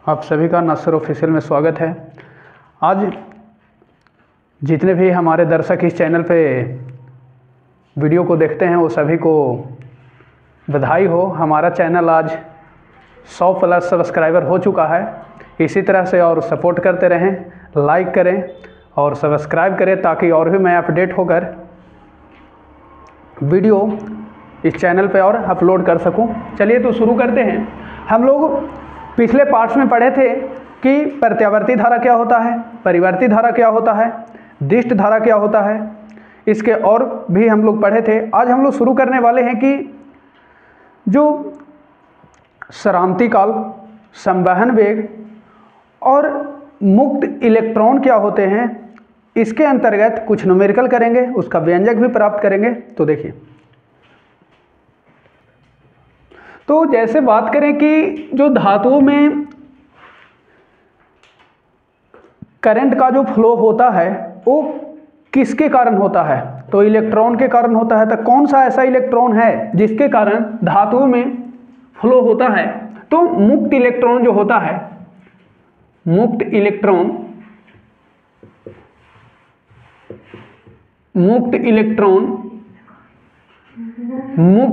आप सभी का नसर ऑफिशियल में स्वागत है। आज जितने भी हमारे दर्शक इस चैनल पे वीडियो को देखते हैं वो सभी को बधाई हो। हमारा चैनल आज 100 प्लस सब्सक्राइबर हो चुका है। इसी तरह से और सपोर्ट करते रहें, लाइक करें और सब्सक्राइब करें ताकि और भी मैं अपडेट होकर वीडियो इस चैनल पे और अपलोड कर सकूं। चलिए तो शुरू करते हैं। हम लोग पिछले पार्ट्स में पढ़े थे कि प्रत्यावर्ती धारा क्या होता है, परिवर्ती धारा क्या होता है, दिष्ट धारा क्या होता है, इसके और भी हम लोग पढ़े थे। आज हम लोग शुरू करने वाले हैं कि जो सरांती काल, संवहन वेग और मुक्त इलेक्ट्रॉन क्या होते हैं, इसके अंतर्गत कुछ न्यूमेरिकल करेंगे, उसका व्यंजक भी प्राप्त करेंगे। तो देखिए, तो जैसे बात करें कि जो धातुओं में करंट का जो फ्लो होता है वो किसके कारण होता है, तो इलेक्ट्रॉन के कारण होता है। तो कौन सा ऐसा इलेक्ट्रॉन है जिसके कारण धातुओं में फ्लो होता है, तो मुक्त इलेक्ट्रॉन जो होता है, मुक्त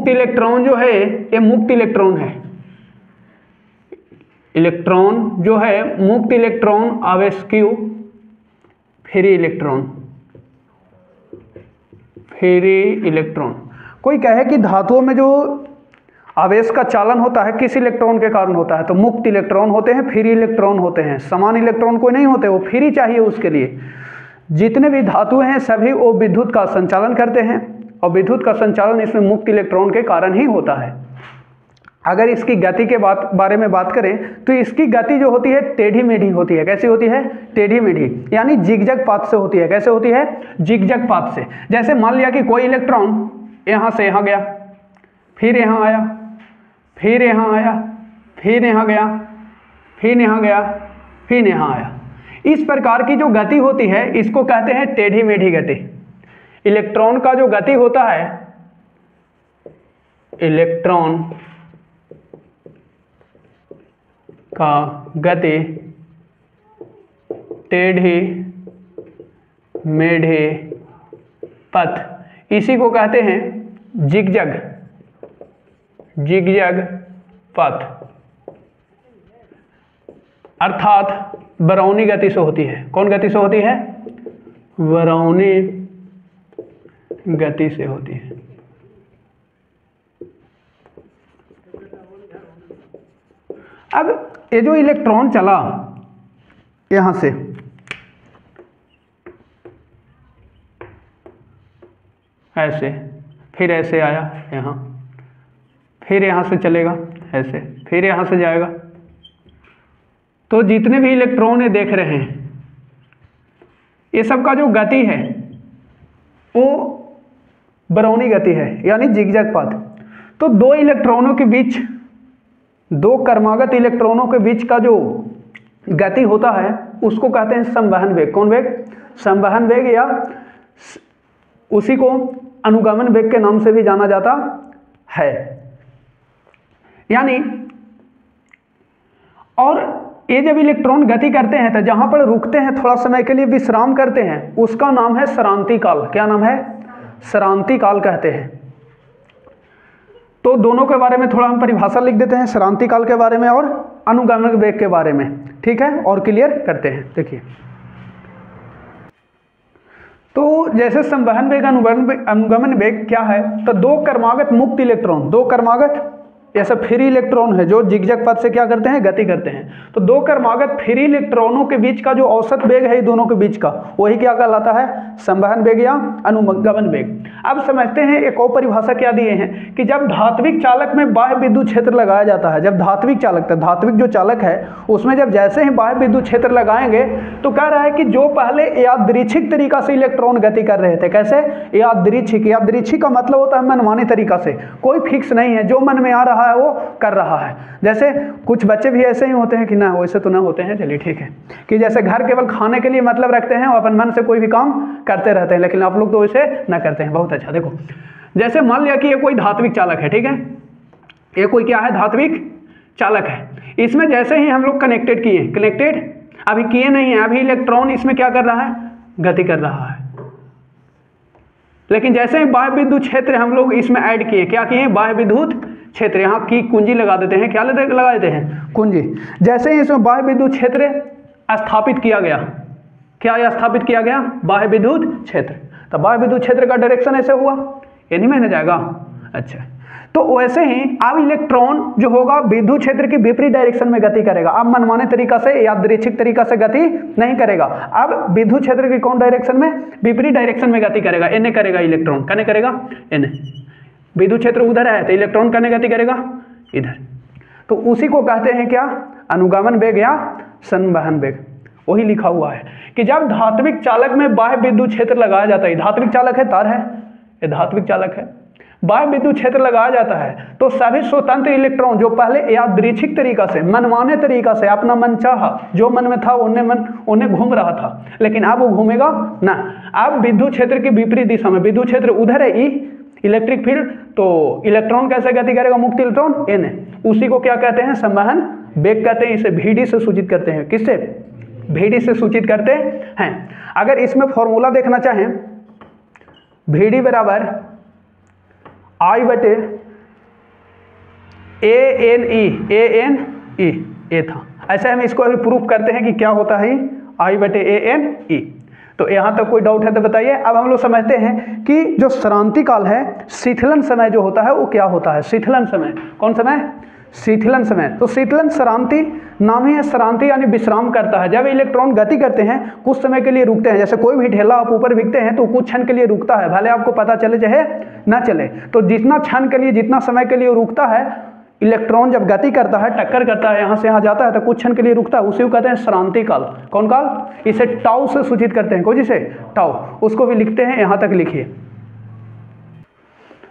इलेक्ट्रॉन जो है ये मुक्त इलेक्ट्रॉन है। इलेक्ट्रॉन जो है मुक्त इलेक्ट्रॉन, आवेशकीय फ्री इलेक्ट्रॉन। कोई कहे कि धातुओं में जो आवेश का चालन होता है किस इलेक्ट्रॉन के कारण होता है, तो मुक्त इलेक्ट्रॉन होते हैं, फ्री इलेक्ट्रॉन होते हैं। समान इलेक्ट्रॉन कोई नहीं होते, वो फ्री चाहिए उसके लिए। जितने भी धातु हैं सभी वो विद्युत का संचालन करते हैं और विद्युत का संचालन इसमें मुक्त इलेक्ट्रॉन के कारण ही होता है। अगर इसकी गति के बारे में बात करें तो इसकी गति जो होती है टेढ़ी मेढ़ी होती है। कैसी होती है? टेढ़ी मेढ़ी, यानी जिगजैग पाथ से होती है। कैसे होती है? जिगजैग पाथ से। जैसे मान लिया कि कोई इलेक्ट्रॉन यहाँ से यहाँ गया, फिर यहाँ आया, फिर यहाँ आया, फिर यहाँ गया, फिर यहाँ गया, फिर यहाँ आया। इस प्रकार की जो गति होती है इसको कहते हैं टेढ़ी मेढ़ी गति। इलेक्ट्रॉन का जो गति होता है, इलेक्ट्रॉन का गति टेढ़ी मेढ़ी पथ, इसी को कहते हैं जिगजैग पथ, अर्थात बरौनी गति से होती है। कौन गति से होती है? बरौनी गति से होती है। अब ये जो इलेक्ट्रॉन चला यहां से, ऐसे, फिर ऐसे आया यहां, फिर यहां से चलेगा ऐसे, फिर यहां से जाएगा। तो जितने भी इलेक्ट्रॉन ये देख रहे हैं ये सब का जो गति है वो बरौनी गति है, यानी जिगजैग पाथ। तो दो इलेक्ट्रॉनों के बीच, दो क्रमागत इलेक्ट्रॉनों के बीच का जो गति होता है उसको कहते हैं संवहन वेग। कौन वेग? संवहन वेग, या उसी को अनुगमन वेग के नाम से भी जाना जाता है। यानी, और ये जब इलेक्ट्रॉन गति करते हैं तो जहां पर रुकते हैं, थोड़ा समय के लिए विश्राम करते हैं, उसका नाम है सरांती काल। क्या नाम है? सरांती काल कहते हैं। तो दोनों के बारे में थोड़ा हम परिभाषा लिख देते हैं, सरांती काल के बारे में और अनुगमन वेग के बारे में, ठीक है, और क्लियर करते हैं। देखिए, तो जैसे संवहन वेग, अनुगमन वेग क्या है, तो दो क्रमागत मुक्त इलेक्ट्रॉन, दो क्रमागत ऐसा फ्री इलेक्ट्रॉन है जो जिगजैग पथ से क्या करते हैं? गति करते हैं। तो दो क्रमागत फ्री इलेक्ट्रॉनों के बीच का जो औसत वेग है दोनों के बीच का, वही क्या कहलाता है? संवहन वेग या अनुगमन वेग। अब समझते हैं एक और परिभाषा क्या दिए हैं कि जब धात्विक चालक में बाह्य विद्युत क्षेत्र लगाया जाता है, जब धात्विक चालक, धात्विक जो चालक है उसमें जब जैसे ही बाह्य विद्युत क्षेत्र लगाएंगे तो कह रहा है कि जो पहले यादृच्छिक तरीका से इलेक्ट्रॉन गति कर रहे थे, कैसे? यादृच्छिक। यादृच्छिक का मतलब होता है मनमानी तरीका से, कोई फिक्स नहीं है, जो मन में आ रहा है वो कर रहा है। जैसे कुछ बच्चे भी ऐसे ही होते हैं कि ना, वैसे तो ना होते हैं, चलिए ठीक है, कि जैसे घर केवल खाने के लिए मतलब रखते हैं और अपन मन से कोई भी काम करते रहते हैं, लेकिन आप लोग तो वैसे ना करते हैं। बहुत अच्छा। देखो, जैसे मान लिया कि ये कोई धात्विक चालक है, ठीक है, ये कोई क्या है? धात्विक चालक है, इसमें जैसे ही हम लोग कनेक्टेड किए, कनेक्टेड अभी किए नहीं है, अभी इलेक्ट्रॉन इसमें क्या कर रहा है, गति कर रहा है। लेकिन जैसे ही बाह्य विद्युत क्षेत्र हम लोग इसमें ऐड किए, क्या किए, बाह्य विद्युत क्षेत्र, यहाँ की कुंजी लगा देते हैं, क्या लगा देते हैं, कुंजी। जैसे ही इसमें बाह्य विद्युत क्षेत्र स्थापित किया गया, क्या स्थापित किया गया, बाह्य विद्युत क्षेत्र, तो बाह्य विद्युत क्षेत्र का डायरेक्शन ऐसे हुआ, ये नहीं माना जाएगा। अच्छा, तो वैसे ही अब इलेक्ट्रॉन जो होगा विद्युत क्षेत्र की विपरीत डायरेक्शन में गति करेगा। अब मनमाने तरीका से, यादृच्छिक तरीका से गति नहीं करेगा। अब विद्युत क्षेत्र की कौन डायरेक्शन में, विपरीत डायरेक्शन में गति करेगा, एने करेगा इलेक्ट्रॉन, कने करेगा, एने। विद्युत क्षेत्र उधर है तो इलेक्ट्रॉन कने गति करेगा, इधर। तो उसी को कहते हैं क्या, अनुगमन वेग या संवहन वेग। वही लिखा हुआ है कि जब धात्विक चालक में बाह्य विद्युत क्षेत्र लगाया जाता है, धात्विक चालक है, तार है, ये धात्विक चालक है, बाह्य विद्युत क्षेत्र लगाया जाता है तो सभी स्वतंत्र इलेक्ट्रॉन जो पहले यादृच्छिक तरीका से, मनमाने तरीका से, अपना मन चाहा, जो मन में था उन्हें घूम रहा था, लेकिन अब वो घूमेगा ना। अब विद्युत क्षेत्र की विपरीत दिशा में, विद्युत क्षेत्र उधर है, ई इलेक्ट्रिक फील्ड, तो इलेक्ट्रॉन कैसे गति करेगा, मुक्त इलेक्ट्रॉन, एन। उसी को क्या कहते हैं, संवहन वेग कहते हैं। इसे VD से सूचित करते हैं, किससे, VD से सूचित करते हैं। अगर इसमें फॉर्मूला देखना चाहें, VD बराबर I बटे ANE, ए था। ऐसे हम इसको अभी प्रूफ करते हैं कि क्या होता है I बटे ANE। तो यहाँ तक कोई डाउट है तो बताइए। अब हम लोग समझते हैं कि जो श्रांति काल है, शीतलन समय जो होता है वो क्या होता है, शीतलन समय, कौन समय, शीतलन समय। तो शीतलन श्रांति नाम ही है, श्रांति यानी विश्राम करता है। जब इलेक्ट्रॉन गति करते हैं कुछ समय के लिए रुकते हैं, जैसे कोई भी ढेला आप ऊपर बिकते हैं तो कुछ क्षण के लिए रुकता है, भले आपको पता चले चाहे ना चले। तो जितना क्षण के लिए, जितना समय के लिए रुकता है, इलेक्ट्रॉन जब गति करता है, टक्कर करता है, यहाँ से यहाँ जाता है तो कुछ क्षण के लिए रुकता है, उसी को कहते हैं श्रांति काल। कौन काल, इसे टाउ से सूचित करते हैं, कोई जिसे टाउ, उसको भी लिखते हैं, यहाँ तक लिखिए।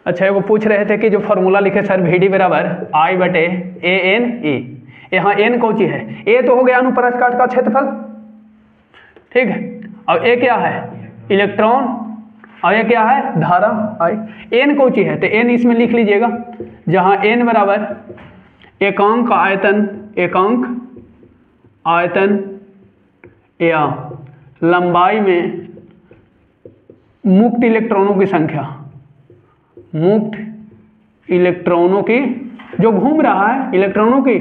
अच्छा, वो पूछ रहे थे कि जो फॉर्मूला लिखे सर, VD बराबर I बटे ANE, यहाँ N कौन सी है, A तो हो गया अनुप्रस्थ काट का क्षेत्रफल, ठीक है, और A क्या है, इलेक्ट्रॉन, और ये क्या है, धारा I। N कौन सी है, तो N इसमें लिख लीजिएगा, जहाँ N बराबर एकांक आयतन, एकांक आयतन या लंबाई में मुक्त इलेक्ट्रॉनों की संख्या, मुक्त इलेक्ट्रॉनों की, जो घूम रहा है इलेक्ट्रॉनों की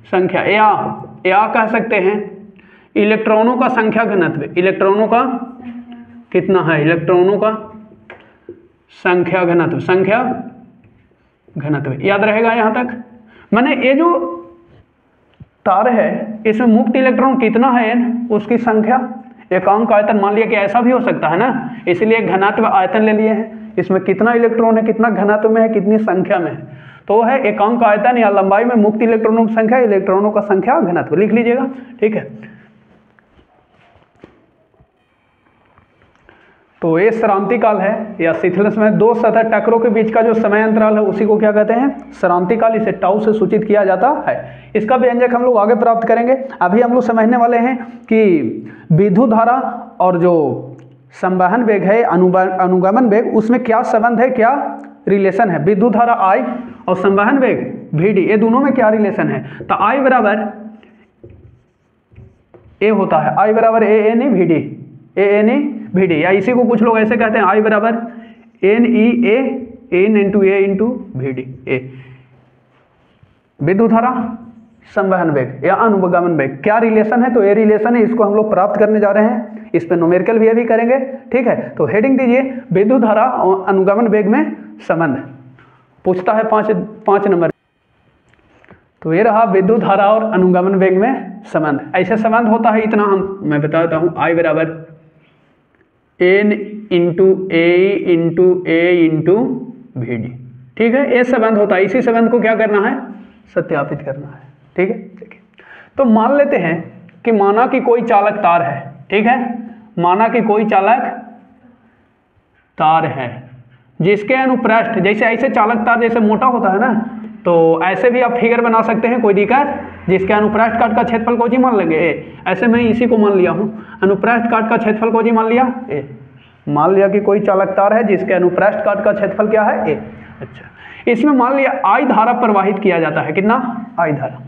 संख्या, या कह सकते हैं इलेक्ट्रॉनों का संख्या घनत्व, इलेक्ट्रॉनों का कितना है, इलेक्ट्रॉनों का संख्या घनत्व, संख्या घनत्व, याद रहेगा यहाँ तक। माने ये जो तार है इसमें मुक्त इलेक्ट्रॉन कितना है, n, उसकी संख्या, एकांक आयतन मान लिया कि ऐसा भी हो सकता है ना, इसलिए घनत्व आयतन ले लिए हैं, इसमें कितना इलेक्ट्रॉन है, कितना घनत्व में है, कितनी संख्या में है, तो वो है एकांक आयतन या लंबाई में मुक्त इलेक्ट्रॉनों की संख्या, इलेक्ट्रॉनों का संख्या घनत्व, लिख लीजिएगा, ठीक है। तो ये श्रांति काल है या शीतलन समय, दो सतह टक्करों के बीच का जो समय अंतराल है उसी को क्या कहते हैं, श्रांति काल। इसे टाउ से सूचित किया जाता है। इसका व्यंजक हम लोग आगे प्राप्त करेंगे। अभी हम लोग समझने वाले हैं कि विद्युत धारा और जो संवहन वेग है, अनुगमन वेग, उसमें क्या संबंध है, क्या रिलेशन है। विद्युत धारा I और संवहन वेग VD, ये दोनों में क्या रिलेशन है। तो I बराबर A होता है, I बराबर ANE VD, ANE VD, या इसी को कुछ लोग ऐसे कहते हैं I बराबर NEA, N into A into VD। A विद्युत धारा, संवहन वेग या अनुगमन वेग, क्या रिलेशन है, तो ये रिलेशन है, इसको हम लोग प्राप्त करने जा रहे हैं। इस पे न्यूमेरिकल भी करेंगे, ठीक है। तो हेडिंग दीजिए, विद्युत धारा और अनुगमन वेग में संबंध, पूछता है 5 नंबर। तो ये रहा विद्युत धारा और अनुगमन वेग में संबंध। ऐसे संबंध होता है, इतना मैं बता देता हूँ, I बराबर N into A into VD, ठीक है, ये संबंध होता है। इसी संबंध को क्या करना है, सत्यापित करना है, ठीक है। देखिए, तो मान लेते हैं कि माना कि कोई चालक तार है, ठीक है, माना कि कोई चालक तार है जिसके अनुप्रस्थ, जैसे ऐसे चालक तार जैसे मोटा होता है ना, तो ऐसे भी आप फिगर बना सकते हैं, कोई दिक्कत, जिसके अनुप्रस्थ काट का क्षेत्रफल को जी मान लेंगे A। ऐसे मैं इसी को मान लिया हूँ, अनुप्रस्थ काट का क्षेत्रफल को जी मान लिया A। मान लिया कि कोई चालक तार है जिसके अनुप्रस्थ काट का क्षेत्रफल क्या है A। अच्छा, इसमें मान लिया I धारा प्रवाहित किया जाता है, कितना I धारा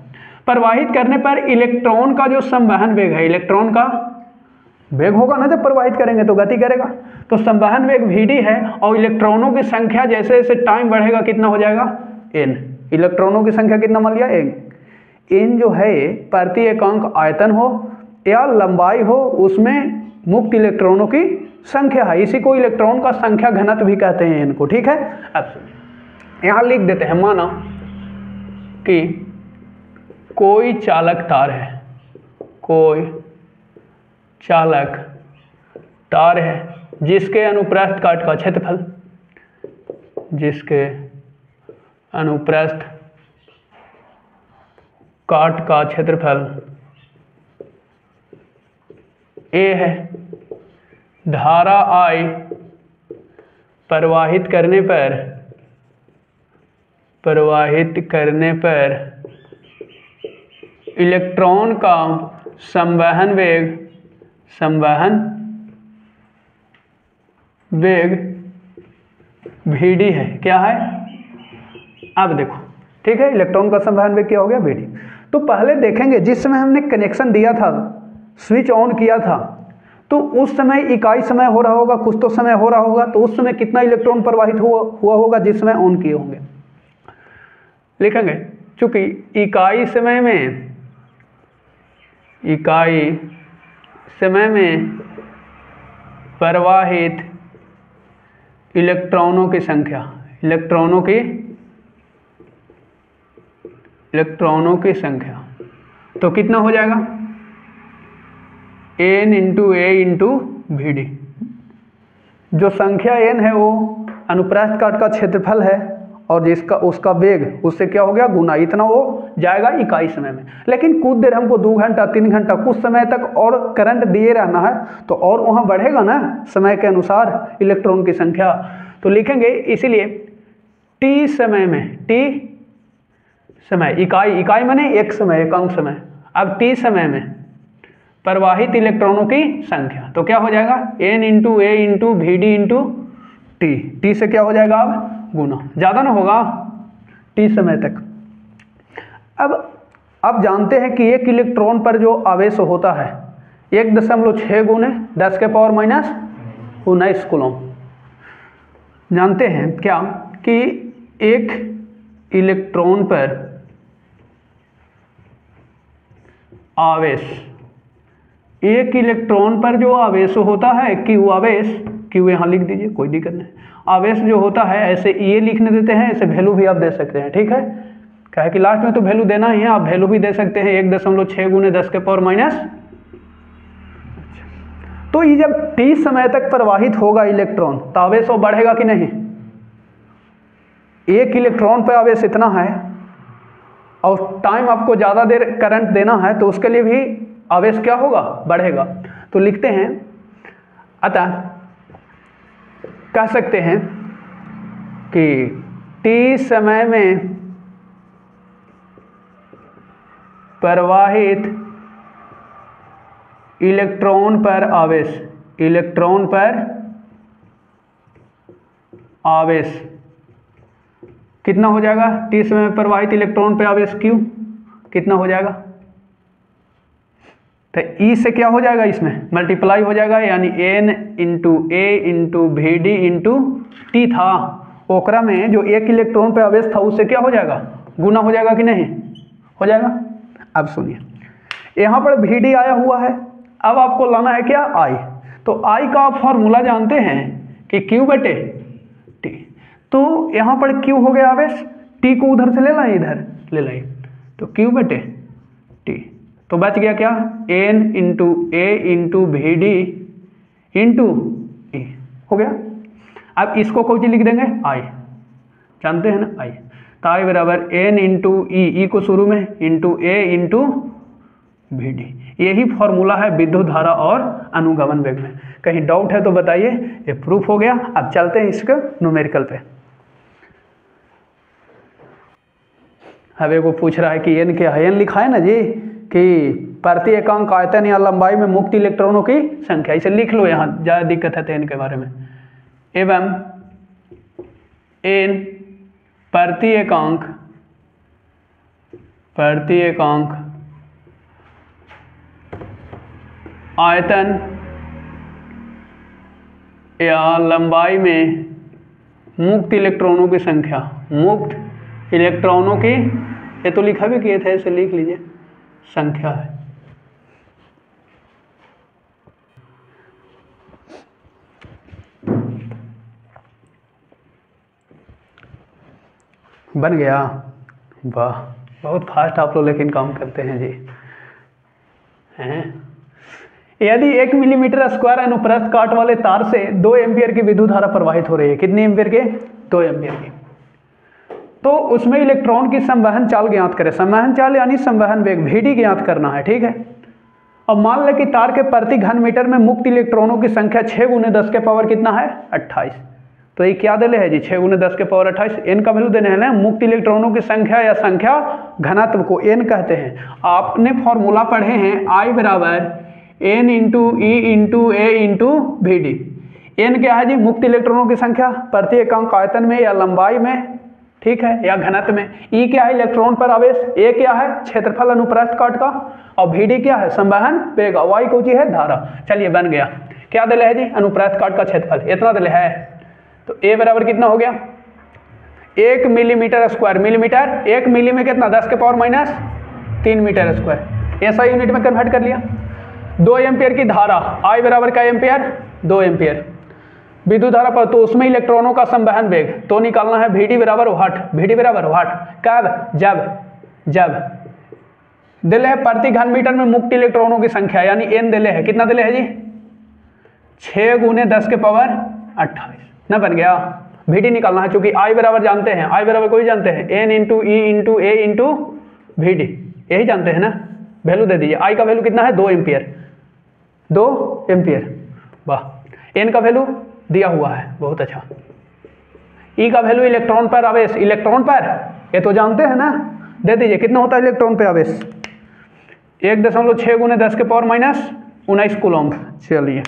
प्रवाहित करने पर इलेक्ट्रॉन का जो संवहन वेग है, इलेक्ट्रॉन का वेग होगा ना, जब प्रवाहित करेंगे तो गति करेगा, तो संवहन वेग Vd है और इलेक्ट्रॉनों की संख्या जैसे जैसे टाइम बढ़ेगा कितना हो जाएगा n, इलेक्ट्रॉनों की संख्या कितना मान लिया n जो है प्रति एकांक आयतन हो या लंबाई हो, उसमें मुक्त इलेक्ट्रॉनों की संख्या है, इसी को इलेक्ट्रॉन का संख्या घनत्व भी कहते हैं इनको, ठीक है। अब यहाँ लिख देते हैं, माना कि कोई चालक तार है, कोई चालक तार है जिसके अनुप्रस्थ काट का क्षेत्रफल, जिसके अनुप्रस्थ काट का क्षेत्रफल A है, धारा I प्रवाहित करने पर इलेक्ट्रॉन का संवहन वेग Vd है, क्या है, अब देखो, ठीक है, इलेक्ट्रॉन का संवहन वेग क्या हो गया Vd। तो पहले देखेंगे जिस समय हमने कनेक्शन दिया था, स्विच ऑन किया था, तो उस समय इकाई समय हो रहा होगा, कुछ तो समय हो रहा होगा, तो उस समय कितना इलेक्ट्रॉन प्रवाहित हुआ होगा जिस समय ऑन किए होंगे, लिखेंगे। चूंकि इकाई समय में प्रवाहित इलेक्ट्रॉनों की संख्या, इलेक्ट्रॉनों की संख्या तो कितना हो जाएगा n into A into Vd। जो संख्या n है वो अनुप्रस्थ काट का क्षेत्रफल है और जिसका उसका वेग उससे क्या हो गया गुना, इतना वो जाएगा इकाई समय में। लेकिन कुछ देर हमको 2 घंटा 3 घंटा कुछ समय तक और करंट दिए रहना है, तो और वहाँ बढ़ेगा ना समय के अनुसार इलेक्ट्रॉन की संख्या, तो लिखेंगे इसीलिए t समय में, t समय इकाई माने एक समय, एकांक समय, अब t समय में प्रवाहित इलेक्ट्रॉनों की संख्या तो क्या हो जाएगा n into A into Vd into T से क्या हो जाएगा अब गुना, ज़्यादा ना होगा t समय तक। अब जानते हैं कि एक इलेक्ट्रॉन पर जो आवेश होता है 1.6 गुने 10 के पावर माइनस 19 कूलम। जानते हैं क्या कि एक इलेक्ट्रॉन पर आवेश, एक इलेक्ट्रॉन पर जो आवेश होता है क्यू आवेश, क्यू यहाँ लिख दीजिए कोई दिक्कत नहीं, आवेश जो होता है ऐसे ये लिखने देते हैं, ऐसे वैल्यू भी आप दे सकते हैं, ठीक है, क्या है कि लास्ट में तो वैल्यू देना ही है, आप वैल्यू भी दे सकते हैं 1.6 गुने 10 के पावर माइनस। तो ये जब t समय तक प्रवाहित होगा इलेक्ट्रॉन तो आवेश वो बढ़ेगा कि नहीं, एक इलेक्ट्रॉन पर आवेश इतना है और टाइम आपको ज़्यादा देर करंट देना है तो उसके लिए भी आवेश क्या होगा बढ़ेगा। तो लिखते हैं, अतः कह सकते हैं कि t समय में प्रवाहित इलेक्ट्रॉन पर आवेश कितना हो जाएगा, t समय में प्रवाहित इलेक्ट्रॉन पर आवेश q कितना हो जाएगा, तो E से क्या हो जाएगा, इसमें मल्टीप्लाई हो जाएगा, यानी n into A into Vd into T था, ओकरा में जो एक इलेक्ट्रॉन पे आवेश था उससे क्या हो जाएगा गुना हो जाएगा कि नहीं हो जाएगा। अब सुनिए, यहाँ पर Vd आया हुआ है, अब आपको लाना है क्या I, तो I का आप फॉर्मूला जानते हैं कि Q बटे T, तो यहाँ पर Q हो गया आवेश, T को उधर से ले लाए इधर ले लाए, तो Q बटे T, तो बच गया क्या n into A into Vd into E हो गया। अब इसको कोई चीज लिख देंगे I, जानते हैं ना I, तो I बराबर n इंटू ई को शुरू में इंटू ए इंटू Vd, यही फॉर्मूला है विद्युत धारा और अनुगमन वेग में। कहीं डाउट है तो बताइए, ये प्रूफ हो गया। अब चलते हैं इसके न्यूमेरिकल पे। अब एगो पूछ रहा है कि n क्या है, n लिखा है ना जी कि प्रति एकांक आयतन या लंबाई में मुक्त इलेक्ट्रॉनों की संख्या, इसे लिख लो, यहाँ ज़्यादा दिक्कत है n के बारे में। एवं n प्रति एकांक आयतन या लंबाई में मुक्त इलेक्ट्रॉनों की संख्या, मुक्त इलेक्ट्रॉनों की, ये तो लिखा भी किए थे, इसे लिख लीजिए, संख्या है। बन गया? वाह, बहुत फास्ट आप लोग लेकिन काम करते हैं जी। हैं? यदि 1 मिलीमीटर स्क्वायर अनुप्रस्थ काट वाले तार से 2 एम्पियर की विद्युत धारा प्रवाहित हो रही है, कितने एम्पियर के? 2 एम्पियर की, तो उसमें इलेक्ट्रॉन की संवहन चाल ज्ञात करें। संवहन चाल यानी संवहन वेग Vd ज्ञात करना है, ठीक है। अब मान लें कि तार के प्रति घन मीटर में मुक्त इलेक्ट्रॉनों की संख्या 6 × 10 के पावर कितना है? 28। तो ये क्या देले है जी? 6 × 10 के पावर 28। n का वैल्यू देने हैं ना, मुक्त इलेक्ट्रॉनों की संख्या या संख्या घनत्व को n कहते हैं। आपने फॉर्मूला पढ़े हैं I बराबर n × E × A × Vd। n क्या है जी? मुक्त इलेक्ट्रॉनों की संख्या प्रति एकांक आयतन में या लंबाई में, ठीक है, या घनत्व में। E क्या है? इलेक्ट्रॉन पर आवेश। A क्या है? क्षेत्रफल अनुप्रस्थ काट का। और Vd क्या है? संवहन वेग। Y कौन सी है? धारा। चलिए बन गया। क्या दिले है जी? अनुप्रस्थ काट का क्षेत्रफल इतना दिले है। तो A बराबर कितना हो गया? 1 मिलीमीटर स्क्वायर, मिलीमीटर 1 मिली में कितना? 10 के पावर -3 मीटर स्क्वायर। ऐसा यूनिट में कन्वर्ट कर लिया। 2 एम्पियर की धारा, I बराबर का एम्पियर? 2 एम्पियर विद्युत धारा पर, तो उसमें इलेक्ट्रॉनों का संवहन वेग तो निकालना है Vd बराबर वाट। Vd बराबर वाट कब? जब दिले है प्रति घन मीटर में मुक्त इलेक्ट्रॉनों की संख्या यानी n दिले है। कितना दिले है जी? 6 × 10 के पावर 28 ना। बन गया। Vd निकालना है, क्योंकि I बराबर जानते हैं। I बराबर कोई जानते हैं? n × E × A × Vd, यही जानते हैं ना। वैल्यू दे दीजिए। I का वैल्यू कितना है? 2 एम्पियर। 2 एम्पियर। वाह। n का वैल्यू दिया हुआ है, बहुत अच्छा। E का वैल्यू इलेक्ट्रॉन पर आवेश, इलेक्ट्रॉन पर ये तो जानते हैं ना, दे दीजिए। कितना होता है इलेक्ट्रॉन पे आवेश? 1.6 × 10 के पावर -19 कूलम्ब। चलिए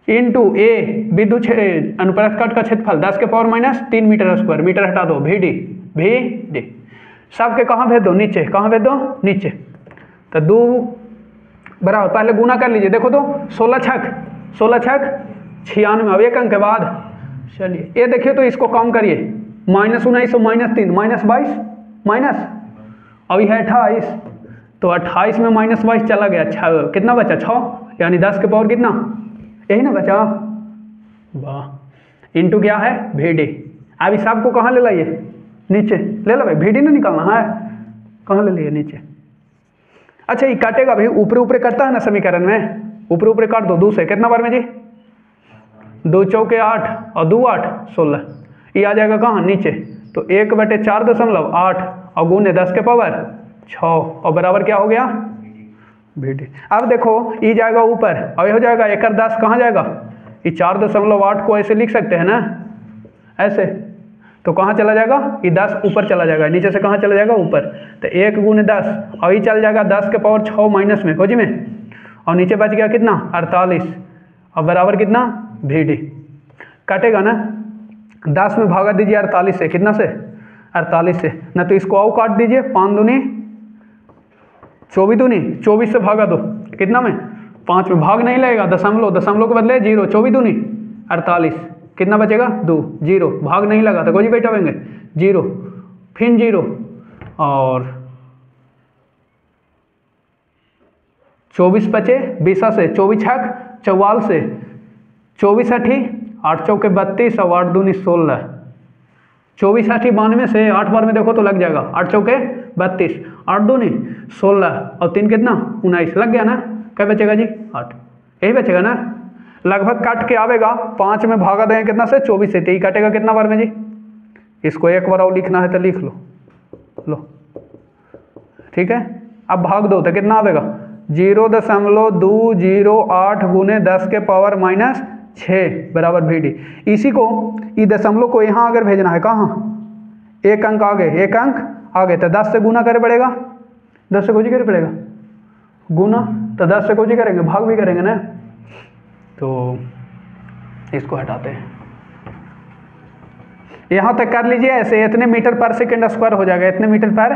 इंटू A विद्युत अनुप्रस्थ काट का क्षेत्रफल 10 के पावर -3 मीटर स्क्वायर। मीटर हटा दो, Vd सबके कहाँ भेज दो? नीचे। कहाँ भेज दो? नीचे। तो 2 बराबर, पहले गुना कर लीजिए। देखो तो 16 छक 96। अब एक अंक के बाद चलिए ये देखिए, तो इसको कम करिए। -19 और -3 -22 माइनस, अब यह है 28, तो 28 में -22 चला गया। कितना बचा? 6, यानी 10 के पावर कितना? यही ना बचा। वाह। इंटू क्या है? Vd। अब इस सबको कहाँ ले लाइए? नीचे ले लो भाई। Vd ना निकालना है, कहाँ ले लिए? नीचे। अच्छा ये काटेगा भाई, ऊपर ऊपर करता है ना समीकरण में, ऊपर ऊपर काट दो। 2 से कितना बार में जी? 2 चौके 8 और 2 8 16। ये आ जाएगा कहाँ? नीचे। तो 1/4.8 और गुने 10 के पावर 6 और बराबर क्या हो गया? Vd। अब देखो ये जाएगा ऊपर और ये हो जाएगा 1/10 कहाँ जाएगा? ये 4.8 को ऐसे लिख सकते हैं ना, ऐसे। तो कहाँ चला जाएगा? ये 10 ऊपर चला जाएगा, नीचे से कहाँ चला जाएगा? ऊपर। तो 1 × 10 और ये चल जाएगा 10 के पावर 6 माइनस में, खोजी में, और नीचे बच गया कितना? 48 और बराबर कितना? Vd। कटेगा ना, 10 में भागा दीजिए 48 से। कितना से? 48 से ना। तो इसको और काट दीजिए। 5 दूनी 24 से भागा दो। कितना में? 5 में भाग नहीं लगेगा, दशमलव के बदले 0। 24 दूनी 48। कितना बचेगा? 2 0 भाग नहीं लगा तो कोई बैठावेंगे 0, फिर 0 और 24 बचे 20 से। 24 छक 44 से 24 8 8 चौके 32 और 8 दूनी 16। 24 8 92 से 8 बार में देखो तो लग जाएगा। 8 चौके 32, 8 दूनी 16 और 3 कितना? 19। लग गया ना। क्या बचेगा जी? 8। यही बचेगा ना। लगभग काट के आवेगा। 5 में भागा देंगे कितना से? 24 से। तो ये कटेगा कितना बार में जी? इसको एक बार और लिखना है तो लिख लो। ठीक है। अब भाग दो तो कितना आवेगा? 0.208 गुने 10 के पावर -6 बराबर Vd। इसी को ये दशमलव को यहाँ अगर भेजना है, कहाँ? एक अंक आगे, एक अंक आगे, तो 10 से गुना करे पड़ेगा। 10 से कोई करे पड़ेगा गुना, तो 10 से कोई करेंगे, भाग भी करेंगे ना। तो इसको हटाते हैं। यहाँ तक कर लीजिए ऐसे, इतने मीटर पर सेकंड स्क्वायर हो जाएगा, इतने मीटर पर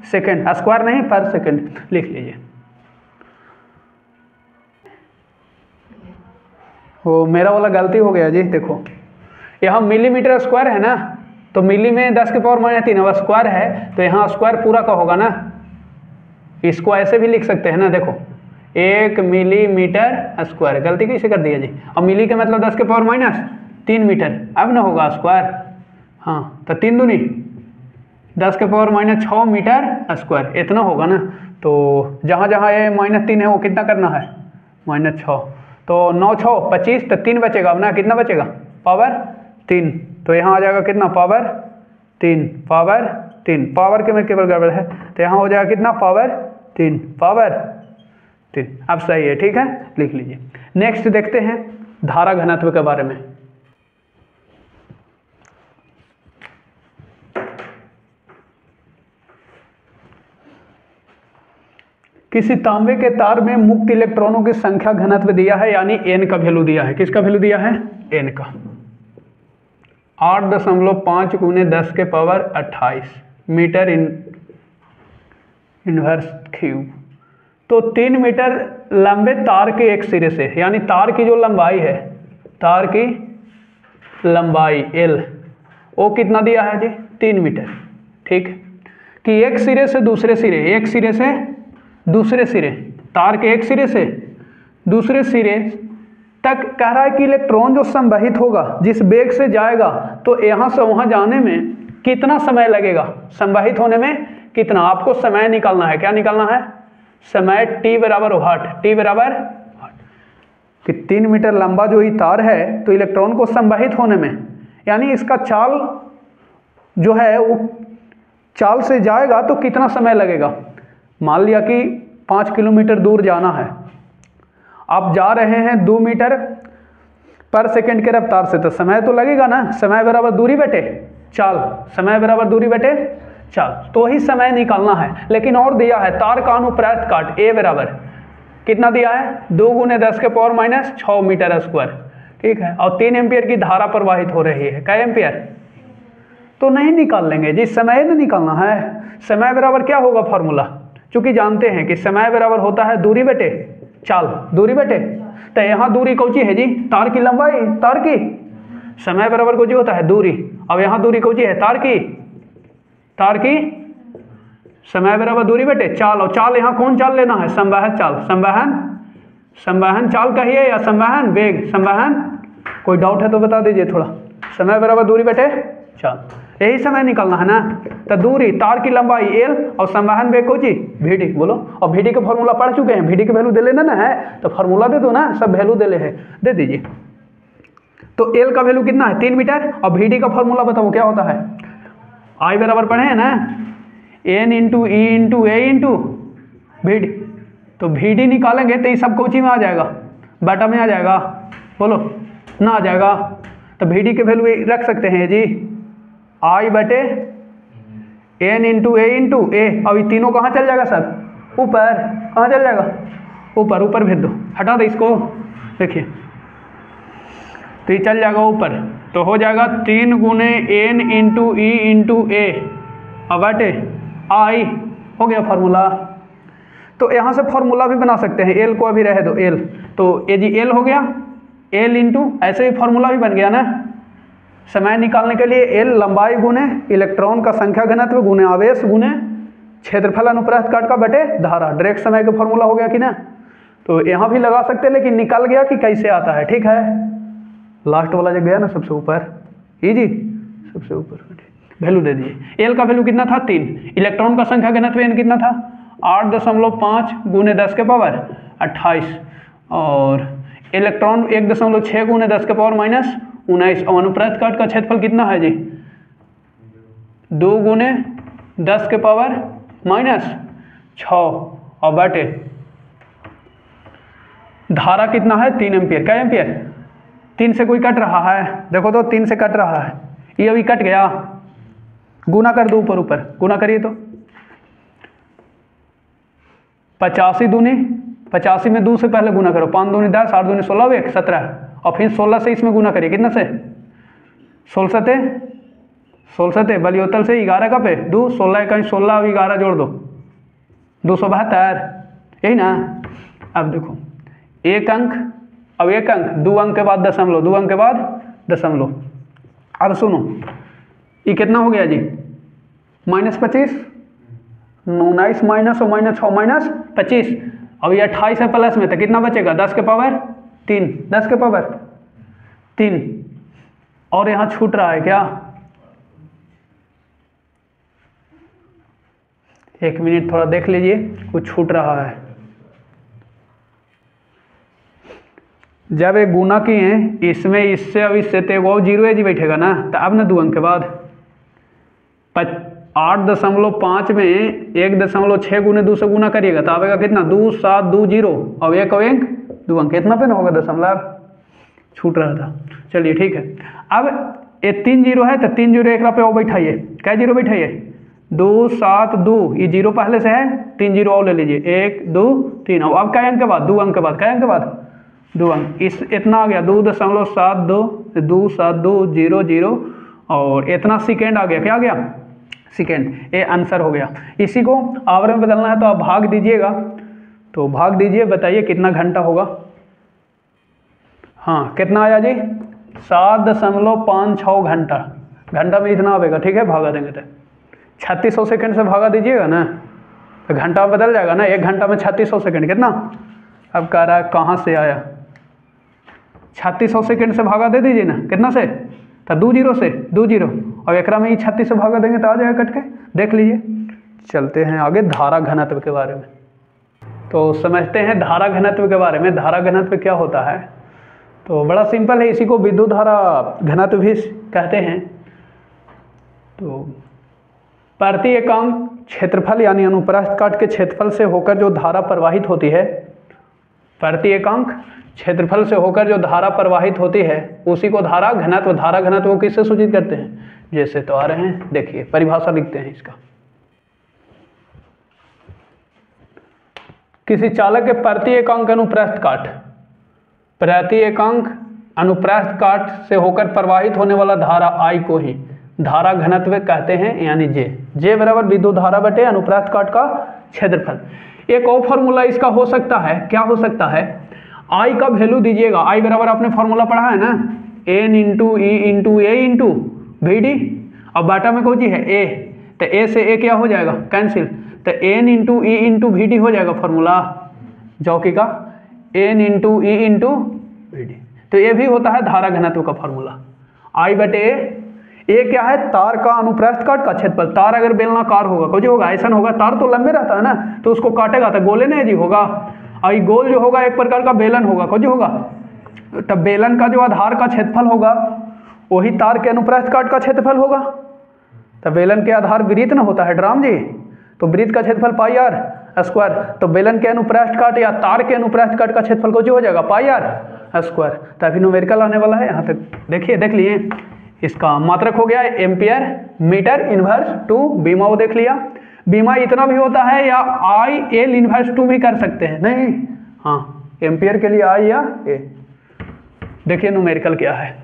सेकंड, स्क्वायर नहीं पर सेकंड लिख लीजिए। वो मेरा वाला गलती हो गया जी, देखो यहाँ मिलीमीटर स्क्वायर है ना, तो मिली में 10 के पावर माइनस 3 स्क्वायर है, तो यहाँ स्क्वायर पूरा का होगा ना, इसको ऐसे भी लिख सकते हैं ना, देखो 1 मिलीमीटर स्क्वायर, गलती कैसे कर दिया जी। अब मिली का मतलब 10 के पावर माइनस 3 मीटर, अब ना होगा स्क्वायर, हाँ तो 3 दूनी 10 के पावर माइनस 6 मीटर स्क्वायर, इतना होगा ना। तो जहाँ जहाँ ये -3 है वो कितना करना है, -6, तो 9 6 25, तो 3 बचेगा अब ना, कितना बचेगा पावर 3, तो यहाँ आ जाएगा कितना पावर 3, पावर 3, पावर के में केवल गड़बड़ है, तो यहाँ हो जाएगा कितना पावर 3, पावर 3। अब सही है, ठीक है, लिख लीजिए। नेक्स्ट देखते हैं धारा घनत्व के बारे में। किसी तांबे के तार में मुक्त इलेक्ट्रॉनों की संख्या घनत्व दिया है, यानी n का वैल्यू दिया है, किसका वैल्यू दिया है, n का 8.5 गुने 10 के पावर 28 मीटर इनवर्स क्यूब। तो 3 मीटर लंबे तार के एक सिरे से, यानी तार की जो लंबाई है, तार की लंबाई L, वो कितना दिया है जी 3 मीटर, ठीक, कि एक सिरे से दूसरे सिरे, एक सिरे से दूसरे सिरे, तार के एक सिरे से दूसरे सिरे तक कह रहा है कि इलेक्ट्रॉन जो संवहित होगा, जिस वेग से जाएगा, तो यहाँ से वहाँ जाने में कितना समय लगेगा, संवहित होने में कितना, आपको समय निकालना है, क्या निकालना है, समय t बराबर वाट, t बराबर कि 3 मीटर लंबा जो ये तार है, तो इलेक्ट्रॉन को संवहित होने में, यानी इसका चाल जो है वो चाल से जाएगा तो कितना समय लगेगा। मान लिया कि 5 किलोमीटर दूर जाना है, आप जा रहे हैं 2 मीटर पर सेकंड के रफ्तार से, तो समय तो लगेगा ना, समय बराबर दूरी बटे चाल, समय बराबर दूरी बटे चाल, तो ही समय निकालना है। लेकिन और दिया है तार का अनुप्रस्थ काट A बराबर कितना दिया है, 2 गुने 10 के पावर माइनस 6 मीटर स्क्वायर, ठीक है, और 3 एम्पियर की धारा प्रवाहित हो रही है, क्या एम्पियर, तो नहीं निकाल लेंगे जी, समय न निकालना है। समय बराबर क्या होगा फॉर्मूला, चूंकि जानते हैं कि समय बराबर होता है दूरी बटे चाल, दूरी बटे, तो यहाँ दूरी कौची है जी, तार की लंबाई, तार की, समय बराबर कौची होता है दूरी, अब यहाँ दूरी कौची है तार की, तार की समय बराबर दूरी बटे चाल, और चाल यहाँ कौन चाल लेना है, संवहन चाल, संवहन चाल कहिए या संवहन वेग, संवहन, कोई डाउट है तो बता दीजिए थोड़ा, समय बराबर दूरी बटे चाल, यही समय निकालना है ना। तो दूरी, तार की लंबाई L और संवहन वेग को जी Vd, बोलो, और Vd का फॉर्मूला पढ़ चुके हैं, Vd की वैल्यू दे लेना ना है, तो फॉर्मूला दे दो ना, सब वैल्यू दे ले है, दे दीजिए। तो L का वैल्यू कितना है 3 मीटर, और Vd का फॉर्मूला बताओ क्या होता है, I बराबर पढ़े हैं ना, N into E into A into Vd, तो Vd निकालेंगे तो ये सब कोची में आ जाएगा, बाटा में आ जाएगा, बोलो ना आ जाएगा, तो Vd के वैल्यू रख सकते हैं जी, I बटे N into A into A, अब ये तीनों कहाँ चल जाएगा सब, ऊपर, कहाँ चल जाएगा, ऊपर, ऊपर भेज दो, हटा दो इसको, देखिए तो ये चल जाएगा ऊपर, तो हो जाएगा 3 गुने N into E into A, अब बटे I, हो गया फार्मूला। तो यहाँ से फार्मूला भी बना सकते हैं, L को अभी रहे दो L, तो ये जी L हो गया, L इंटू, ऐसे ही फार्मूला भी बन गया ना, समय निकालने के लिए L लंबाई गुने इलेक्ट्रॉन का संख्या घनत्व गुने आवेश गुने क्षेत्रफल अनुप्रस्थ काट का बटे धारा, डायरेक्ट समय का फॉर्मूला हो गया कि ना। तो यहाँ भी लगा सकते हैं, लेकिन निकल गया कि कैसे आता है, ठीक है, लास्ट वाला जो गया ना सबसे ऊपर, इजी सबसे ऊपर, वैल्यू दे दीजिए। L का वैल्यू कितना था 3, इलेक्ट्रॉन का संख्या घनत्व N कितना था 8.5 गुने 10 के पावर 28, और इलेक्ट्रॉन 1.6 गुने 10 के पावर माइनस 19, और अनुप्रस्थ काट का क्षेत्रफल कितना है जी 2 गुने 10 के पावर माइनस 6, और बटे धारा कितना है 3 एम्पियर, क्या एम्पियर, 3 से कोई कट रहा है, देखो तो 3 से कट रहा है, ये अभी कट गया, गुना कर दो ऊपर ऊपर, गुना करिए तो 85 दूनी 85 में 2 से पहले गुना करो, 5 दूनी 10, 8 दूनी 16, 1 17, और फिर 16 से इसमें गुना करिए, कितना से 16 से 16 थे, बलियोतल से 11 का पे 2, 16 कहीं 16 और 11 जोड़ दो 272, यही ना। अब देखो एक अंक, अब एक अंक, 2 अंक के बाद दशमलव, 2 अंक के बाद दशमलव। अब सुनो ये कितना हो गया जी, -25, 19 माइनस और -6 -25। अब ये 28 है प्लस में, तो कितना बचेगा, 10 के पावर 3, 10 के पावर 3। और यहाँ छूट रहा है क्या, 1 मिनट थोड़ा देख लीजिए, कुछ छूट रहा है। जब एक गुना किए इसमें इससे, अब इससे तो वो 0 जी बैठेगा ना, तो अब ना 2 अंक के बाद 8.5 में 1.6 गुने 2 से गुना करिएगा तो आएगा कितना, 2 7 2 0, अब एक और एक 2 अंक, इतना पे ना होगा दशमलव, छूट रहा था। चलिए ठीक है। अब ये 3 0 है तो 3 0 एक पे और बैठाइए, क्या 0 बैठाइए, 2 7 2, ये 0 पहले से है, 3 0 और ले लीजिए, 1 2 3। अब क्या अंक के बाद, 2 अंक के बाद, क्या अंक के बाद 2 अंक, इस इतना आ गया 2.72 2 7 2 0 0, और इतना सेकेंड आ गया, क्या आ गया सेकेंड, ये आंसर हो गया। इसी को आवर में बदलना है तो आप भाग दीजिएगा, तो भाग दीजिए, बताइए कितना घंटा होगा। हाँ कितना आया जी, 7.56 घंटा, घंटा में इतना आएगा, ठीक है भागा देंगे तो 3600 सेकंड से भागा दीजिएगा ना, तो घंटा बदल जाएगा ना, 1 घंटा में 3600 सेकंड कितना। अब कह रहा है कहाँ से आया, 3600 सेकंड से भागा दे दीजिए ना, कितना से, तो 2 0 से 2 0, और एकरा में ही 36 से भागा देंगे तो आ जाएगा कट के, देख लीजिए। चलते हैं आगे धारा घनत्व के बारे में, तो समझते हैं धारा घनत्व के बारे में। धारा घनत्व क्या होता है, तो बड़ा सिंपल है, इसी को विद्युत धारा घनत्व भी कहते हैं। तो प्रति एकांक क्षेत्रफल यानी अनुप्रस्थ काट के क्षेत्रफल से होकर जो धारा प्रवाहित होती है, प्रति एकांक क्षेत्रफल से होकर जो धारा प्रवाहित होती है उसी को धारा घनत्व, धारा घनत्व को किससे सूचित करते हैं, जैसे तो आ रहे हैं, देखिए परिभाषा लिखते हैं इसका। किसी चालक के प्रति एकांक अनुप्रस्थ काट, प्रति एकांक अनुप्रस्थ काट से होकर प्रवाहित होने वाला धारा I को ही धारा घनत्व कहते हैं, यानी जे बराबर विद्युत धारा बटे अनुप्रस्थ काट का क्षेत्रफल। एक और फॉर्मूला इसका हो सकता है, क्या हो सकता है, I का वैल्यू दीजिएगा, I बराबर आपने फॉर्मूला पढ़ा है ना, n into E into A into V D, अब बाटा में कौन ची है a, तो a से a क्या हो जाएगा कैंसिल, तो n into E into V D हो जाएगा फॉर्मूला जौकी का, n into E into V D. तो ये भी होता है धारा घनत्व का फॉर्मूला, I बटे ए क्या है, तार का अनुप्रस्थ काट का क्षेत्रफल। तार अगर बेलनाकार होगा, कुछ होगा ऐसा होगा, तार तो लंबे रहता है ना, तो उसको काटेगा तो गोले नहीं जी होगा, और गोल जो होगा एक प्रकार का बेलन होगा, कुछ होगा, तब बेलन का जो आधार का क्षेत्रफल होगा वही तार के अनुप्रस्थ काट का क्षेत्रफल होगा। तब बेलन के आधार वृत्त न होता है ड्राम जी, तो वृत्त का क्षेत्रफल पाई आर स्क्वायर, तो बेलन के अनुप्रस्थ काट या तार के अनुप्रस्थ काट का क्षेत्रफल को जो हो जाएगा पाई आर स्क्वायर। तभी न्यूमेरिकल आने वाला है, यहाँ तक देखिए, देख लिए इसका मात्रक हो गया एम्पियर मीटर इनवर्स टू बीमा, वो देख लिया। बीमा इतना भी होता है या आई एल इनवर्स टू भी कर सकते हैं, नहीं हाँ एम्पियर के लिए आई या ए। देखिए न्यूमेरिकल क्या है,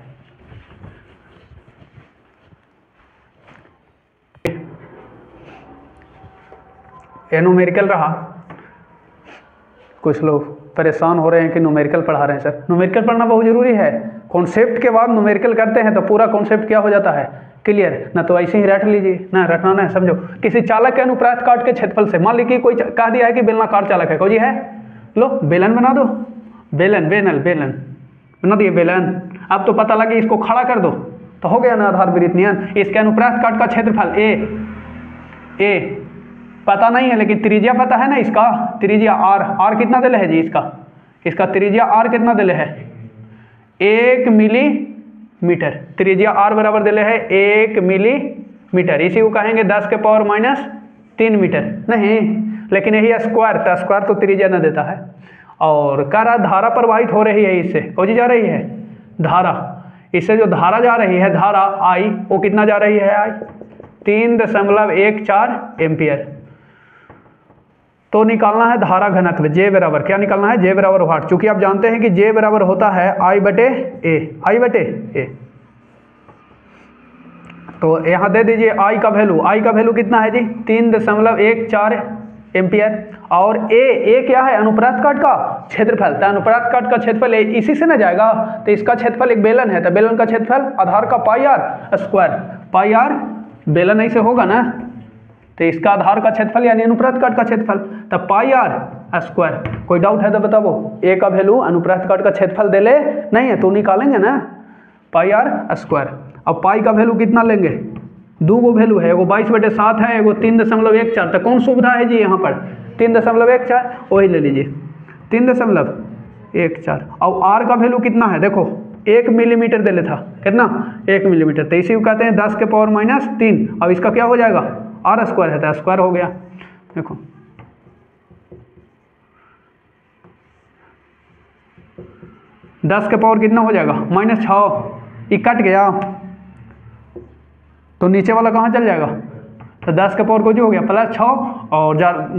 ये न्यूमेरिकल रहा। कुछ लोग परेशान हो रहे हैं कि न्यूमेरिकल पढ़ा रहे हैं सर, न्यूमेरिकल पढ़ना बहुत जरूरी है। कॉन्सेप्ट के बाद न्यूमेरिकल करते हैं तो पूरा कॉन्सेप्ट क्या हो जाता है क्लियर, ना तो ऐसे ही रट लीजिए, ना रटना ना समझो। किसी चालक के अनुप्रस्थ काट के क्षेत्रफल से, मान लीजिए कोई कह दिया है कि बेलनाकार चालक है, कोई है, लो बेलन बना दो, बेलन बेलन बना दिए बेलन। अब तो पता लगे इसको खड़ा कर दो तो हो गया ना आधार वृत्त नियन। इसके अनुप्रस्थ काट का क्षेत्रफल ए पता नहीं है लेकिन त्रिज्या पता है ना, इसका त्रिज्या आर कितना दिले है जी, इसका त्रिज्या आर कितना दिले है 1 मिलीमीटर, त्रिज्या आर बराबर दिले है 1 मिलीमीटर। इसी को कहेंगे 10 के पावर -3 मीटर, नहीं लेकिन यही स्क्वायर, तो स्क्वायर तो त्रिज्या न देता है। और कह रहा धारा प्रवाहित हो रही है, इससे कौन सी जा रही है धारा, इससे जो धारा जा रही है धारा आई, वो कितना जा रही है आई 3.14 एम्पियर। तो निकालना है धारा घनत्व जे बराबर, क्या निकालना है जे बराबर वाट, चूंकि आप जानते हैं कि जे बराबर होता है आई बटे ए। तो यहाँ दे दीजिए आई का वैल्यू कितना है जी 3.14 एम्पियर। और ए क्या है अनुप्रस्थ काट का क्षेत्रफल, तो अनुप्रस्थ काट का क्षेत्रफल इसी से ना जाएगा, तो इसका क्षेत्रफल एक बेलन है, तो बेलन का क्षेत्रफल आधार का पाई आर स्क्वायर, पाई आर बेलन ऐसे होगा ना, तो इसका आधार का क्षेत्रफल यानी अनुप्रस्थ काट का क्षेत्रफल, तब पाई आर स्क्वायर। कोई डाउट है तो बताओ, ए का वैल्यू अनुप्रस्थ काट का क्षेत्रफल दे ले नहीं है तो निकालेंगे ना पाई आर स्क्वायर। अब पाई का वैल्यू कितना लेंगे, दो गो वैल्यू है, एगो 22/7 है, एगो 3.14, तो कौन सुविधा है जी यहाँ पर 3.14 वही ले लीजिए 3.14। और आर का वैल्यू कितना है देखो 1 मिलीमीटर दे लेता, कितना 1 मिलीमीटर, तो इसी को कहते हैं 10⁻³ अब इसका क्या हो जाएगा आर स्क्वायर है तो स्क्वायर हो गया। देखो 10 के पावर कितना हो जाएगा -6, ये कट गया तो नीचे वाला कहाँ चल जाएगा, तो 10 के पावर को जो हो गया +6 और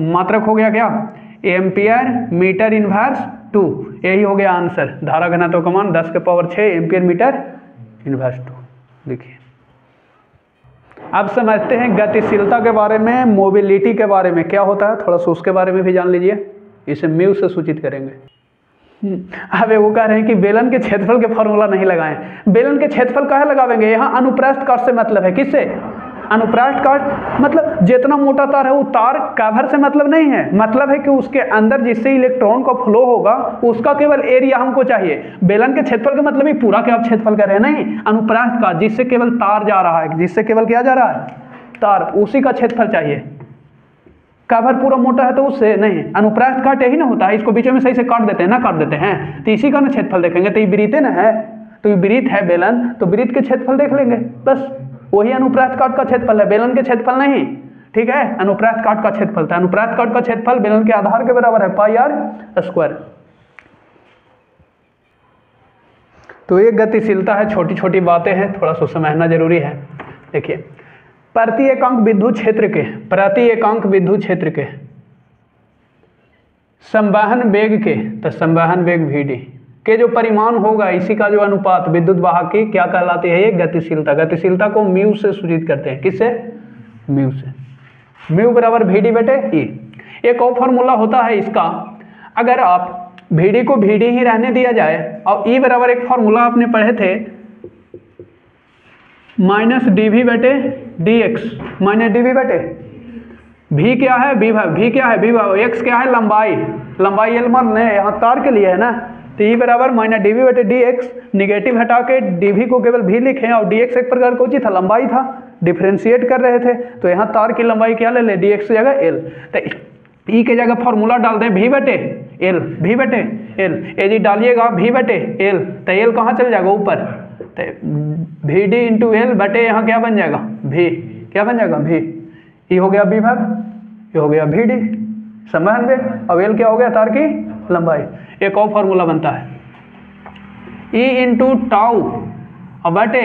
मात्रक हो गया क्या एम्पियर मीटर इनवर्स 2, यही हो गया आंसर। धारा घनत्व का मान 10 के पावर 6 एम्पियर मीटर इनवर्स 2। देखिए अब समझते हैं गतिशीलता के बारे में, मोबिलिटी के बारे में क्या होता है, थोड़ा सा उसके बारे में भी जान लीजिए, इसे म्यू से सूचित करेंगे। अब वो कह रहे हैं कि बेलन के क्षेत्रफल के फॉर्मूला नहीं लगाएं, बेलन के क्षेत्रफल काहे लगावेंगे, यहाँ अनुप्रस्थ काट से मतलब है, किससे अनुप्रस्थ काट मतलब जितना मोटा तार है वो तार कवर से मतलब नहीं है, मतलब है कि उसके अंदर जिससे इलेक्ट्रॉन का फ्लो होगा उसका केवल एरिया हमको चाहिए। बेलन के क्षेत्रफल का मतलब ही पूरा क्या आप क्षेत्रफल कर रहे हैं, नहीं अनुप्रस्थ काट जिससे केवल तार जा रहा है, जिससे केवल क्या जा रहा है तार, उसी का क्षेत्रफल चाहिए। कवर पूरा मोटा है तो उससे नहीं, अनुप्रस्थ काट यही ना होता है, इसको बीच में सही से काट देते हैं ना, काट देते हैं तो इसी का ना क्षेत्रफल देखेंगे, तो ये वृत्त ना है, तो ये वृत्त है बेलन, तो वृत्त के क्षेत्रफल देख लेंगे, बस वही अनुप्रस्थ काट का क्षेत्रफल है, बेलन के क्षेत्रफल नहीं, ठीक है अनुप्रस्थ काट का क्षेत्रफल था, अनुप्रस्थ काट का क्षेत्रफल बेलन के आधार के बराबर है पाई आर स्क्वायर। तो ये गतिशीलता है, छोटी छोटी बातें हैं, थोड़ा सा समझना जरूरी है। देखिए प्रति एकांक विद्युत क्षेत्र के, प्रति एकांक विद्युत क्षेत्र के संवहन वेग के, तो संवहन वेग Vd के जो परिमाण होगा इसी का जो अनुपात विद्युत वाहक की क्या कहलाती है, ये गतिशीलता। गतिशीलता को म्यू से सूचित करते हैं, किससे म्यू से, म्यू बराबर Vd/E। एक और फॉर्मूला होता है इसका, अगर आप Vd को Vd ही रहने दिया जाए और E बराबर एक फॉर्मूला आपने पढ़े थे -dV/dx, -dV/, V क्या है V क्या है x क्या है लंबाई, लंबाई L मान लें यहाँ तार के लिए है ना, तो E बराबर -dV/dx, निगेटिव हटा के dV को केवल V लिखें और dx एक प्रकार का था लंबाई था, डिफ्रेंशिएट कर रहे थे, तो यहाँ तार की लंबाई क्या ले लें dx की जगह L, तो E के जगह फॉर्मूला डाल दें V/L, V/L, ये जी डालिएगा V/L, तो L कहाँ चल जाएगा ऊपर, तो Vd × L बटे यहाँ क्या बन जाएगा V, क्या बन जाएगा V, ये हो गया विभव, ये हो गया Vd संवहन वेग, अब L क्या हो गया तार की लंबाई। एक और फॉर्मूला बनता है E × टाउ बटे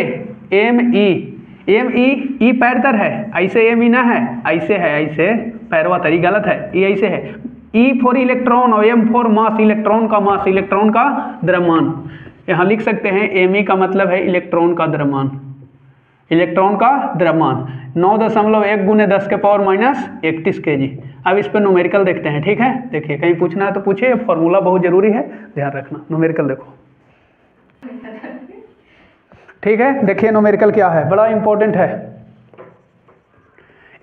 me, e पैर तर है, ऐसे me ना है, ऐसे है, ऐसे पैरवा तरी गलत है, ये ऐसे है, E फॉर इलेक्ट्रॉन और m फॉर मास, इलेक्ट्रॉन का मास, इलेक्ट्रॉन का द्रव्यमान। यहाँ लिख सकते हैं me का मतलब है इलेक्ट्रॉन का द्रव्यमान, इलेक्ट्रॉन का द्रव्यमान 9.1 × 10⁻31 kg। अब इस पर न्यूमेरिकल देखते हैं, ठीक है, देखिए कहीं पूछना है तो पूछिए, फॉर्मूला बहुत जरूरी है, ध्यान रखना। न्यूमेरिकल देखो, ठीक है, देखिए न्यूमेरिकल क्या है, बड़ा इंपॉर्टेंट है।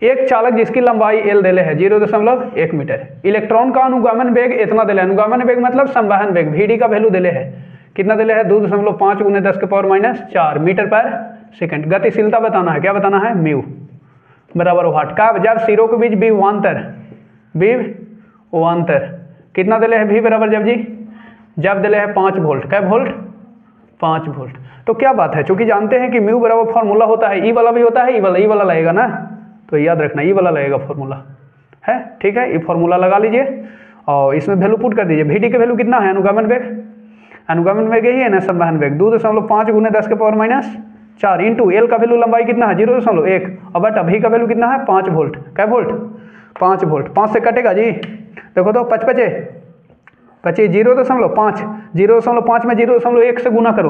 एक चालक जिसकी लंबाई L देले है 0.1 मीटर, इलेक्ट्रॉन का अनुगमन वेग इतना देले है, अनुगमन वेग मतलब संवहन वेग, Vd का वैल्यू देले है, कितना देले है 2.5 × 10⁻⁴ मीटर पर सेकंड। गतिशीलता बताना है, क्या बताना है म्यू बराबर वाट का, जब सिरों के बीच विभवांतर कितना दिले है V बराबर जब दिले है 5 वोल्ट, क्या वोल्ट 5 वोल्ट। तो क्या बात है, चूंकि जानते हैं कि म्यू बराबर फॉर्मूला होता है, E वाला भी होता है, E वाला लगेगा ना, तो याद रखना E वाला लगेगा फॉर्मूला है, ठीक है, ये फॉर्मूला लगा लीजिए और इसमें वैल्यू पुट कर दीजिए। Vd का वैल्यू कितना है, अनुगमन वेग, अनुगमन वेग यही है ना संवहन वेग, 2.5 × 10⁻⁴ इंटू L का वैल्यू लंबाई कितना है 0.1 और बट V का वैल्यू कितना है 5 वोल्ट, क्या वोल्ट 5 वोल्ट, 5 से कटेगा जी, देखो तो 5 × 5 0.5, 0.5 में 0.1 से गुना करो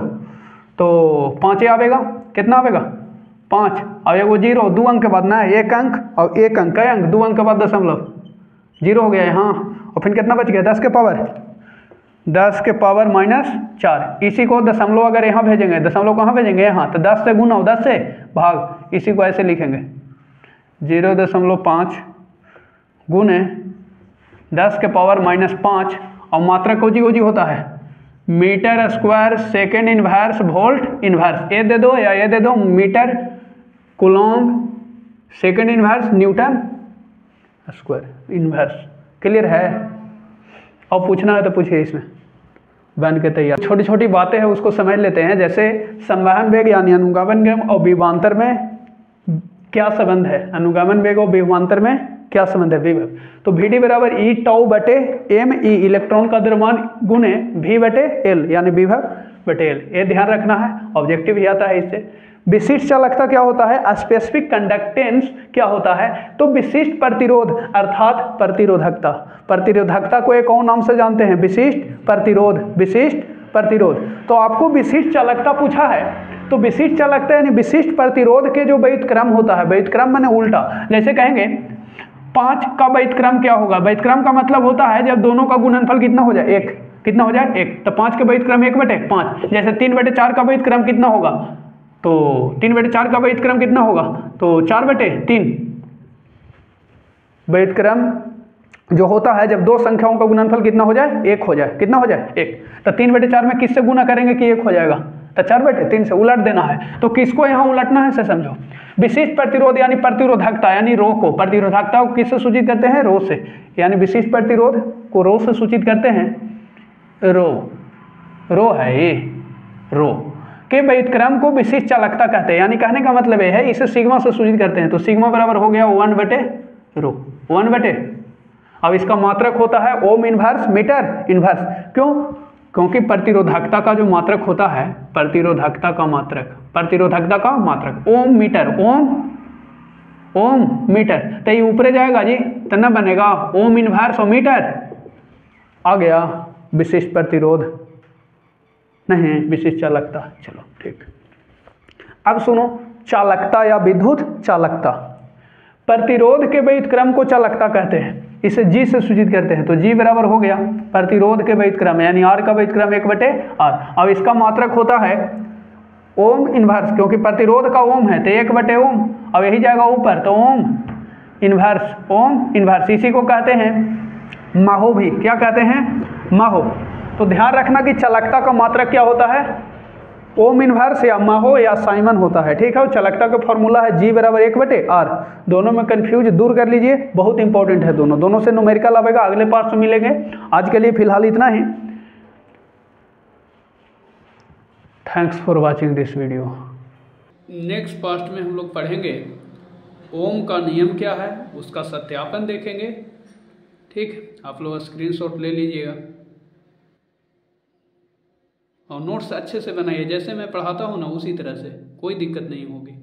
तो 5 आवेगा, कितना आवेगा 5 और एगो 0 2 अंक के बाद ना, 1 अंक और 1 अंक, कई अंक 2 अंक के बाद दशमलव, 0 हो गया यहाँ। और फिर कितना बच गया, 10 के पावर -4। इसी को दशमलव अगर यहाँ भेजेंगे, दशमलव कहाँ भेजेंगे, यहाँ, तो 10 से गुना और 10 से भाग, इसी को ऐसे लिखेंगे 0.5 गुने 10 के पावर -5 और मात्रक कोजी कोजी होता है metre square second inverse volt inverse, ये दे दो या ये दे दो, metre coulomb second inverse newton square inverse. Clear है? और पूछना है तो पूछिए, इसमें बन के तैयार। छोटी छोटी बातें हैं उसको समझ लेते हैं, जैसे संवहन वेग यानी अनुगमन वेग और विभवांतर में क्या संबंध है, अनुगमन वेग और विभवांतर में क्या संबंध है, विभव। तो Vd बराबर ई टाउ बटे एम ई, इलेक्ट्रॉन का द्रव्यमान गुने V बटे एल यानी विभव बटे एल, ये ध्यान रखना है, ऑब्जेक्टिव ही आता है इससे। विशिष्ट चालकता क्या होता है, स्पेसिफिक कंडक्टेंस क्या होता है, तो विशिष्ट प्रतिरोध अर्थात प्रतिरोधकता। प्रतिरोधकता को एक और नाम से जानते हैं, विशिष्ट प्रतिरोध, विशिष्ट प्रतिरोध। तो आपको विशिष्ट चालकता पूछा है, तो विशिष्ट चालकता यानी विशिष्ट प्रतिरोध के जो व्युत्क्रम होता है, व्युत्क्रम माने उल्टा, जैसे कहेंगे 5 का व्युत्क्रम क्या होगा, व्युत्क्रम का मतलब होता है जब दोनों का गुणनफल कितना हो जाए, 1, कितना हो जाए 1, तो 5 का व्युत्क्रम 1/5। जैसे 3/4 का व्युत्क्रम कितना होगा, तो 3/4 का व्युत्क्रम कितना होगा, तो 4/3। व्युत्क्रम जो होता है जब दो संख्याओं का गुणनफल कितना हो जाए, 1 हो जाए, कितना हो जाए 1। तो 3/4 में किससे गुना करेंगे कि 1 हो जाएगा, तो 4/3 से उलट देना है। तो किसको यहाँ उलटना है, से समझो। विशिष्ट प्रतिरोध यानी प्रतिरोधकता यानी रो को, प्रतिरोधकता को किससे सूचित करते हैं, रो से, यानी विशिष्ट प्रतिरोध को रो से सूचित करते हैं, रो है ये, रो के व्युत्क्रम को विशिष्ट चालकता कहते हैं। यानी कहने का मतलब ये है, इसे सिग्मा से सूचित करते हैं, तो सिग्मा बराबर हो गया 1/रो, 1/। अब इसका मात्रक होता है ओम इनवर्स मीटर इनवर्स, क्यों, क्योंकि प्रतिरोधकता का जो मात्रक होता है, प्रतिरोधकता का मात्रक ओम मीटर, ओम मीटर, तो ये ऊपरे जाएगा जी, तो न बनेगा ओम इनवर्स और मीटर, आ गया विशिष्ट प्रतिरोध, नहीं विशिष्ट चालकता। चलो ठीक। अब सुनो, चालकता या विद्युत चालकता, प्रतिरोध के व्युत्क्रम को चालकता कहते हैं, इसे G से सूचित करते हैं। तो G बराबर हो गया प्रतिरोध के व्युत्क्रम यानी R का व्युत्क्रम 1/R। अब इसका मात्रक होता है ओम इनवर्स, क्योंकि प्रतिरोध का ओम है तो 1/ओम, अब यही जाएगा ऊपर, तो ओम इनवर्स, इसी को कहते हैं माहो, भी क्या कहते हैं, माहो। तो ध्यान रखना कि चालकता का मात्रक क्या होता है, ओम इनवर्स या माहो या साइमन होता है, ठीक है। और चालकता का फॉर्मूला है G बराबर 1/R। दोनों में कंफ्यूज दूर कर लीजिए, बहुत इंपॉर्टेंट है दोनों से न्यूमेरिकल आएगा, अगले पार्ट में मिलेंगे। आज के लिए फिलहाल इतना ही। Thanks for watching this video. Next part में हम लोग पढ़ेंगे ओम का नियम क्या है, उसका सत्यापन देखेंगे, ठीक। आप लोग स्क्रीनशॉट ले लीजिएगा और नोट्स अच्छे से बनाइए, जैसे मैं पढ़ाता हूँ ना उसी तरह से, कोई दिक्कत नहीं होगी।